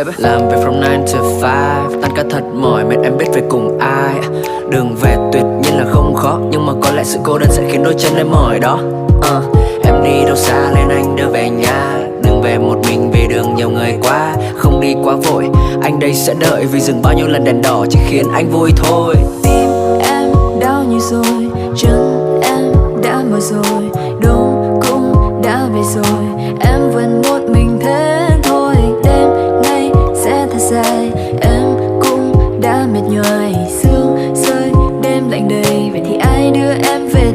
baby. Làm việc from 9 to 5, tan ca thật mỏi mệt em biết về cùng ai. Đường về tuyệt nhiên là không khó, nhưng mà có lẽ sự cô đơn sẽ khiến đôi chân em mỏi đó. Em đi đâu xa nên anh đưa về nhà. Đừng về một mình vì đường nhiều người quá. Không đi quá vội, anh đây sẽ đợi. Vì dừng bao nhiêu lần đèn đỏ chỉ khiến anh vui thôi. Tim em đau như rồi, chân em đã mỏi rồi, đông cũng đã về rồi, em vẫn một mình thế thôi. Đêm nay sẽ thật dài, em cũng đã mệt nhoài. Sương rơi đêm lạnh đầy, vậy thì ai đưa em về